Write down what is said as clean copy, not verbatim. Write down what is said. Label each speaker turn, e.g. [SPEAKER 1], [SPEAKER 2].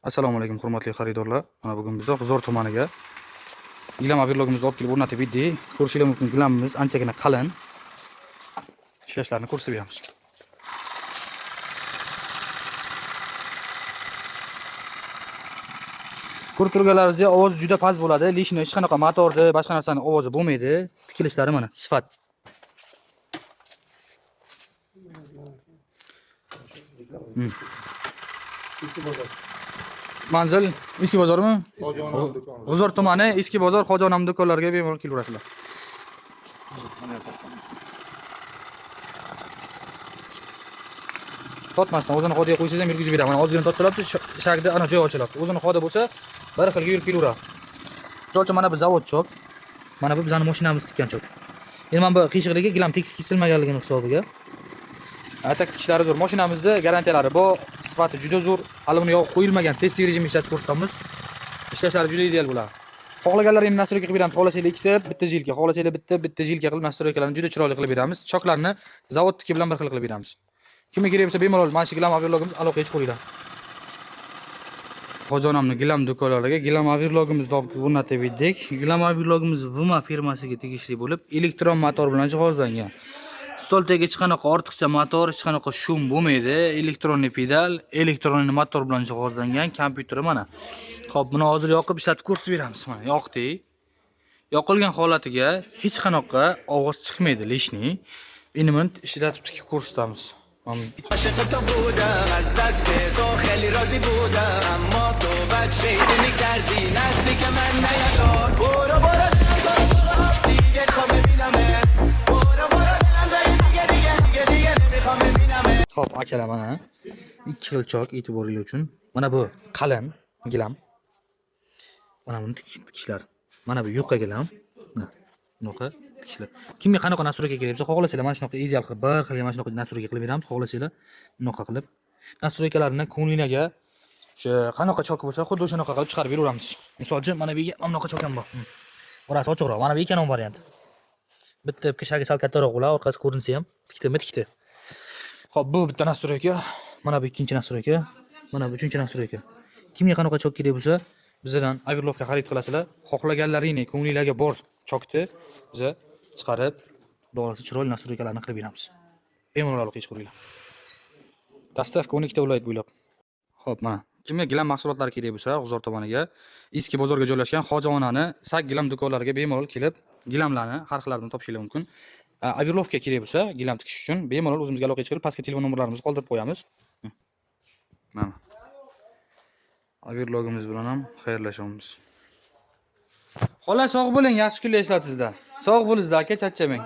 [SPEAKER 1] Assalomu alaykum hurmatli xaridorlar. Mana bugun biz G'uzor tumaniga gilam avlogimizni olib kelib o'rnatib berdik. Ko'rishingiz mumkin, gilamimiz anchagina qalin. Ishlashlarini ko'rsatib beramiz. Ko'rib turganlaringizdek, ovoz juda past bo'ladi. Lishni hech qanaqa motorni, boshqa narsaning ovozi bo'lmaydi. Tikilishlari mana sifat. Manzil eski bozormi? G'uzor tumani eski bozor Xo'jonam do'konlariga bemalol kelaverasizlar. Totmasdan o'zini xodiga qo'ysangiz ham yurgizib beraman. Mana ozgina tottiribdi, shagida ana joy ochiladi. O'zini xodi bo'lsa, bir xilga yurib kelaveradi. Misol uchun mana bu zavod chok. Mana bu bizning mashinamiz tikkan chok. Endi men bu qiyshiqligi gilam tekis kesilmaganligini hisobiga atak ishlari zo'r. Mashinamizda garantiyalari bor, sifati juda zo'r. Alyumin yog' qo'yilmagan, test rejimida ishlatib ko'rsatamiz. Ishlashlari juda ideal bo'ladi. Xohlaganlar endi nastroyka qilib beramiz. Xohlasanglar ikkita, bitta jilka, xohlasanglar bitta jilka qilib nastroykalarni juda chiroyli qilib beramiz. Choklarni zavodniki bilan bir xil qilib beramiz. Kimga kerak bo'lsa bemalol mana shu gilam avlogimiz aloqaga chiqinglar. Xo'jonamni gilam do'konlariga gilam avlogimizni olib o'rnatib berdik. Gilam avlogimiz Vima firmasiga tegishli bo'lib, elektron motor bilan jihozlangan. Stoltagi hech qanaqa ortiqcha motor, hech qanaqa shum bo'lmaydi. Elektronli pedal, elektronli motor bilan jihozlangan kompyuteri mana. Xo'p, buni hozir yoqib ishlatib ko'rsatib beramiz. Mana yoqdik. Yoqilgan holatiga hech qanaqa ovoz chiqmaydi lishni. Endi buni ishlatib tikib ko'rsatamiz.
[SPEAKER 2] عاشق تو بودم از دست تو خیلی راضی بودم اما تو بد شیطونی کردی نزدیک من نیا برو دیگه خوام ببینمت برو دیگه نمیخوام ببینمت.
[SPEAKER 1] Xo'p, akalar mana 2 xil chok e'tiboringiz uchun. Mana bu qalin gilam. Mana buni tikishlar. Mana bu yuqa gilam. Bunaqa tikishlar. Kimga qanaqa nastroyka kerak bo'lsa, xohlasanglar mana shunaqa ideal qilib, bir xilga mana shunaqa nastroyka qilib beramiz. Xohlasanglar bunaqa qilib nastroykalarni ko'nglingiga o'sha qanaqa chok bo'lsa, xuddi o'shanaqa qilib chiqarib beraveramiz. Misol uchun mana bu yerga mana bunaqa chok ham bor. Orasi ochiqroq. Mana bu ikkalon variant. Bitta kishagi sal kattaroq bo'ladi, orqasi ko'rinsa ham tikdi. Xo'p, bu bitta nastroyka, mana bu ikkinchi nastroyka, mana bu uchinchi nastroyka. Kimga qanaqa chok kerak bo'lsa, bizdan Averlovga xarid qilasizlar. Xohlaganlaringni ko'ngillarga bor chokni biz chiqarib, xudo chiroyli nastroykalarni qilib beramiz. Bemalol aloqaga chiqinglar. Dastavka 12 ta viloyat bo'ylab. Xo'p, mana kimga gilam mahsulotlari kerak bo'lsa, G'uzor tumaniga eski bozorga joylashgan Xo'jonani sak gilam do'konlariga bemalol kelib, gilamlarni har xillaridan topishingiz mumkin. Averlovga kerak bo'lsa, gilam tikish uchun bemalol o'zimizga aloqaga chiqib, pastga telefon nomerlarimizni qoldirib qo'yamiz. Mana. Averlogimiz bilan ham xayrlashamiz. Xola sog' bo'ling, yaxshi kunlar ishlatizlar. Sog' bo'lingizlar aka, charchamang.